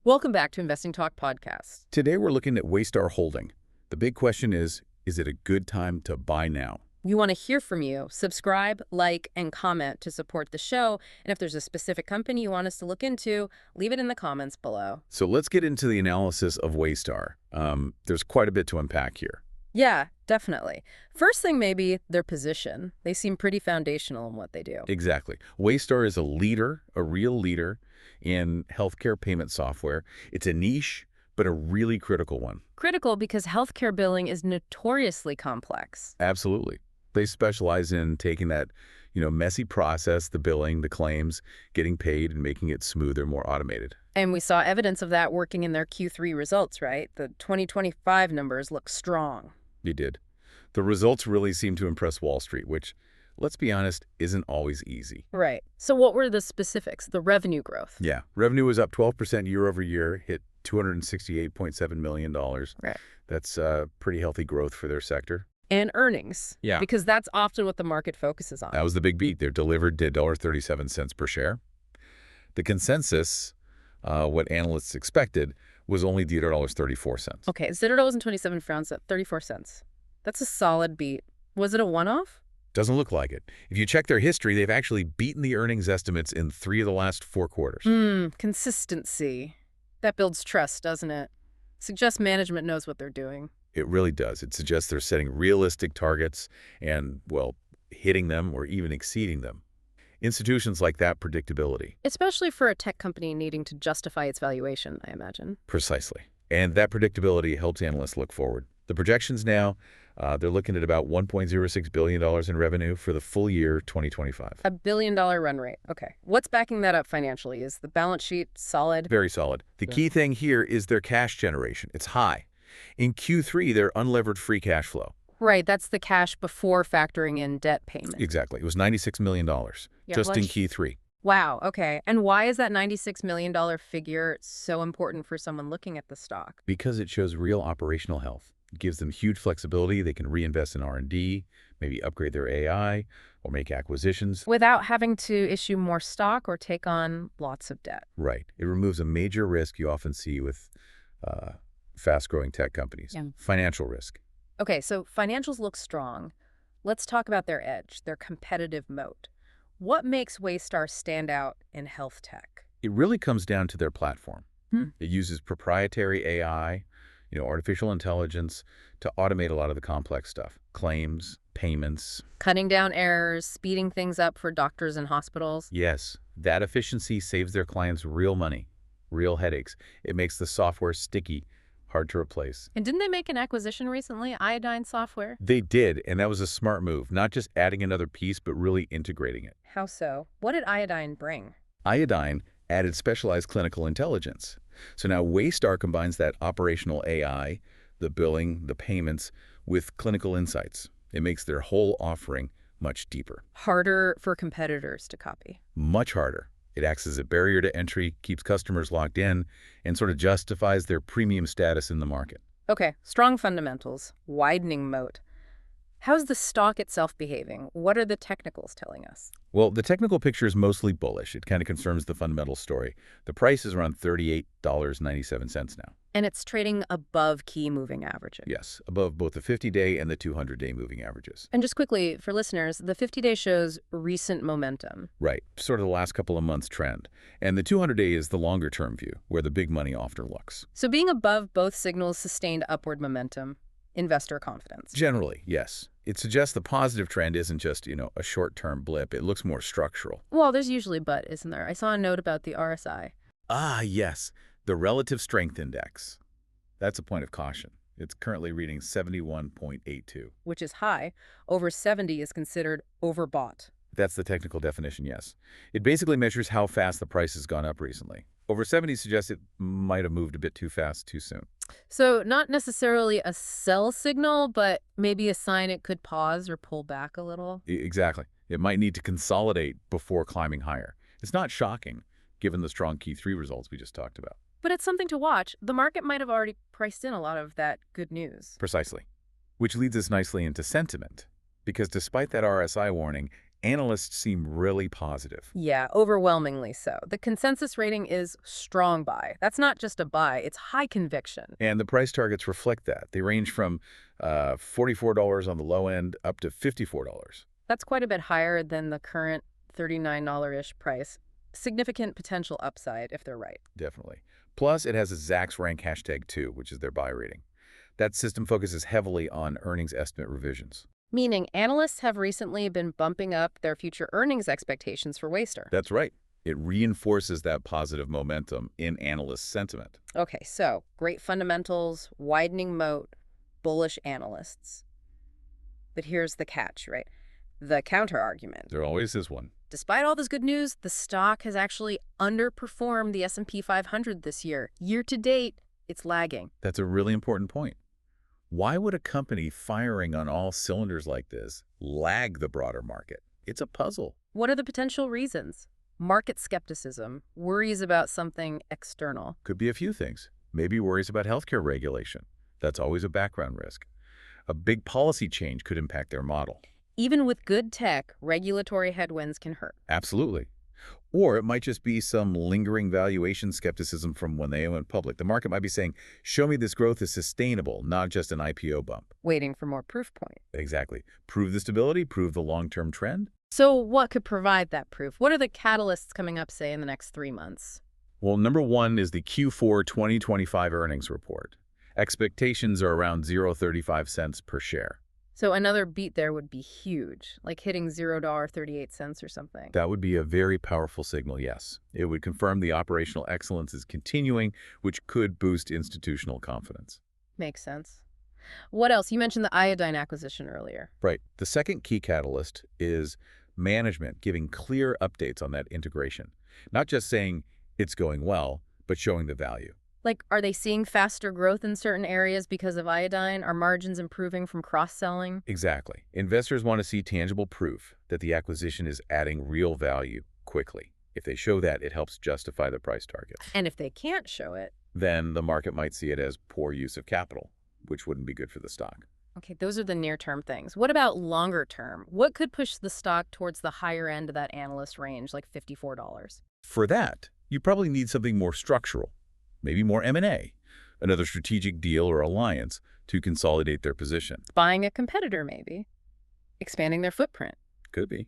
Welcome back to Investing Talk Podcast. Today we're looking at Waystar Holding. The big question is it a good time to buy now? We want to hear from you. Subscribe, like, and comment to support the show. And if there's a specific company you want us to look into, leave it in the comments below. So let's get into the analysis of Waystar. There's quite a bit to unpack here. Yeah, definitely. First thing, maybe their position. They seem pretty foundational in what they do. Exactly. Waystar is a leader, a real leader in healthcare payment software. It's a niche, but a really critical one. Critical because healthcare billing is notoriously complex. Absolutely. They specialize in taking that, messy process, the billing, the claims, getting paid, and making it smoother, more automated. And we saw evidence of that working in their Q3 results, right? The 2025 numbers look strong. You did. The results really seem to impress Wall Street, which, let's be honest, isn't always easy. Right. So what were the specifics, the revenue growth? Yeah. Revenue was up 12% year over year, hit $268.7 million. Right. That's pretty healthy growth for their sector. And earnings. Yeah. Because that's often what the market focuses on. That was the big beat. They delivered $1.37 per share. The consensus, what analysts expected, was only $0.34. Okay, $0.27 at 34 cents. That's a solid beat. Was it a one-off? Doesn't look like it. If you check their history, they've actually beaten the earnings estimates in 3 of the last 4 quarters. Consistency. That builds trust, doesn't it? Suggests management knows what they're doing. It really does. It suggests they're setting realistic targets and, well, hitting them or even exceeding them. Institutions like that predictability. Especially for a tech company needing to justify its valuation, I imagine. Precisely. And that predictability helps analysts look forward. The projections now, they're looking at about $1.06 billion in revenue for the full year 2025. $1 billion run rate. Okay. What's backing that up financially? Is the balance sheet solid? Very solid. The key thing here is their cash generation. It's high. In Q3, their unlevered free cash flow. Right. That's the cash before factoring in debt payment. Exactly. It was $96 million just in Q3. Wow. Okay. And why is that $96 million figure so important for someone looking at the stock? Because it shows real operational health. It gives them huge flexibility. They can reinvest in R&D, maybe upgrade their AI, or make acquisitions. Without having to issue more stock or take on lots of debt. Right. It removes a major risk you often see with fast-growing tech companies. Yeah. Financial risk. Okay, so financials look strong. Let's talk about their edge, their competitive moat. What makes Waystar stand out in health tech? It really comes down to their platform. It uses proprietary AI, artificial intelligence, to automate a lot of the complex stuff. Claims, payments. Cutting down errors, speeding things up for doctors and hospitals. Yes, that efficiency saves their clients real money, real headaches. It makes the software sticky, hard to replace. And didn't they make an acquisition recently, Iodine Software? They did, and that was a smart move, not just adding another piece, but really integrating it. How so? What did Iodine bring? Iodine added specialized clinical intelligence. So now Waystar combines that operational AI, the billing, the payments, with clinical insights. It makes their whole offering much deeper. Harder for competitors to copy. Much harder. It acts as a barrier to entry, keeps customers locked in, and sort of justifies their premium status in the market. Okay, strong fundamentals, widening moat. How's the stock itself behaving? What are the technicals telling us? Well, the technical picture is mostly bullish. It kind of confirms the fundamental story. The price is around $38.97 now. And it's trading above key moving averages. Yes, above both the 50-day and the 200-day moving averages. And just quickly, for listeners, the 50-day shows recent momentum. Right, sort of the last couple of months trend. And the 200-day is the longer-term view, where the big money often looks. So being above both signals sustained upward momentum, investor confidence. Generally, yes. It suggests the positive trend isn't just, a short-term blip. It looks more structural. Well, there's usually but, isn't there? I saw a note about the RSI. Ah, yes. The Relative Strength Index. That's a point of caution. It's currently reading 71.82. Which is high. Over 70 is considered overbought. That's the technical definition, yes. It basically measures how fast the price has gone up recently. Over 70 suggests it might have moved a bit too fast too soon. So not necessarily a sell signal, but maybe a sign it could pause or pull back a little? Exactly. It might need to consolidate before climbing higher. It's not shocking, given the strong Q3 results we just talked about. But it's something to watch. The market might have already priced in a lot of that good news. Precisely. Which leads us nicely into sentiment. Because despite that RSI warning, Analysts seem really positive. Yeah, overwhelmingly so. The consensus rating is strong buy. That's not just a buy, it's high conviction. And the price targets reflect that. They range from $44 on the low end up to $54. That's quite a bit higher than the current $39-ish price. Significant potential upside if they're right. Definitely. Plus, it has a Zacks rank hashtag too, which is their buy rating. That system focuses heavily on earnings estimate revisions. Meaning analysts have recently been bumping up their future earnings expectations for Waystar. That's right. It reinforces that positive momentum in analyst sentiment. Okay, so great fundamentals, widening moat, bullish analysts. But here's the catch, right? The counter argument. There always is one. Despite all this good news, the stock has actually underperformed the S&P 500 this year. Year to date, it's lagging. That's a really important point. Why would a company firing on all cylinders like this lag the broader market? It's a puzzle. What are the potential reasons? Market skepticism, worries about something external. Could be a few things. Maybe worries about healthcare regulation. That's always a background risk. A big policy change could impact their model. Even with good tech, regulatory headwinds can hurt. Absolutely. Or it might just be some lingering valuation skepticism from when they went public. The market might be saying, show me this growth is sustainable, not just an IPO bump. Waiting for more proof point. Exactly. Prove the stability, prove the long-term trend. So what could provide that proof? What are the catalysts coming up, say, in the next 3 months? Well, number one is the Q4 2025 earnings report. Expectations are around 0.35 cents per share. So another beat there would be huge, like hitting $0.38 or something. That would be a very powerful signal, yes. It would confirm the operational excellence is continuing, which could boost institutional confidence. Makes sense. What else? You mentioned the iodine acquisition earlier. Right. The second key catalyst is management giving clear updates on that integration. Not just saying it's going well, but showing the value. Like, are they seeing faster growth in certain areas because of iodine? Are margins improving from cross-selling? Exactly. Investors want to see tangible proof that the acquisition is adding real value quickly. If they show that, it helps justify the price target. And if they can't show it? Then the market might see it as poor use of capital, which wouldn't be good for the stock. Okay, those are the near-term things. What about longer term? What could push the stock towards the higher end of that analyst range, like $54? For that, you probably need something more structural. Maybe more M&A, another strategic deal or alliance to consolidate their position. Buying a competitor, maybe. Expanding their footprint. Could be.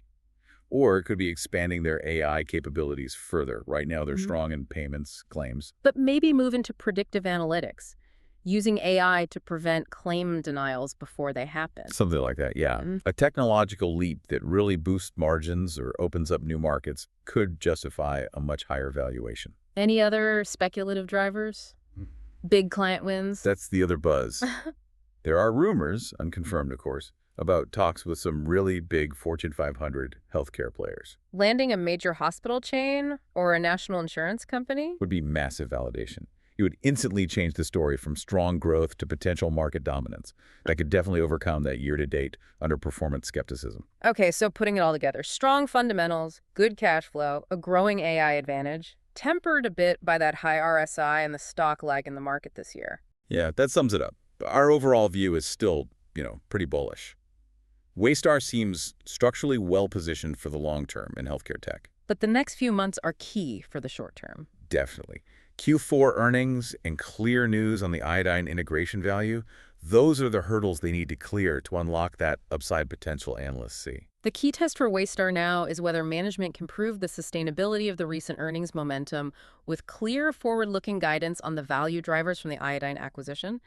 Or it could be expanding their AI capabilities further. Right now, they're strong in payments, claims. But maybe move into predictive analytics, using AI to prevent claim denials before they happen. Something like that, yeah. A technological leap that really boosts margins or opens up new markets could justify a much higher valuation. Any other speculative drivers? Big client wins? That's the other buzz. There are rumors, unconfirmed of course, about talks with some really big Fortune 500 healthcare players. Landing a major hospital chain or a national insurance company? Would be massive validation. It would instantly change the story from strong growth to potential market dominance. That could definitely overcome that year-to-date underperformance skepticism. Okay, so putting it all together, strong fundamentals, good cash flow, a growing AI advantage, tempered a bit by that high RSI and the stock lag in the market this year. Yeah, that sums it up. Our overall view is still, pretty bullish. Waystar seems structurally well-positioned for the long term in healthcare tech. But the next few months are key for the short term. Definitely. Q4 earnings and clear news on the iodine integration value, those are the hurdles they need to clear to unlock that upside potential analysts see. The key test for Waystar now is whether management can prove the sustainability of the recent earnings momentum with clear forward-looking guidance on the value drivers from the iodine acquisition.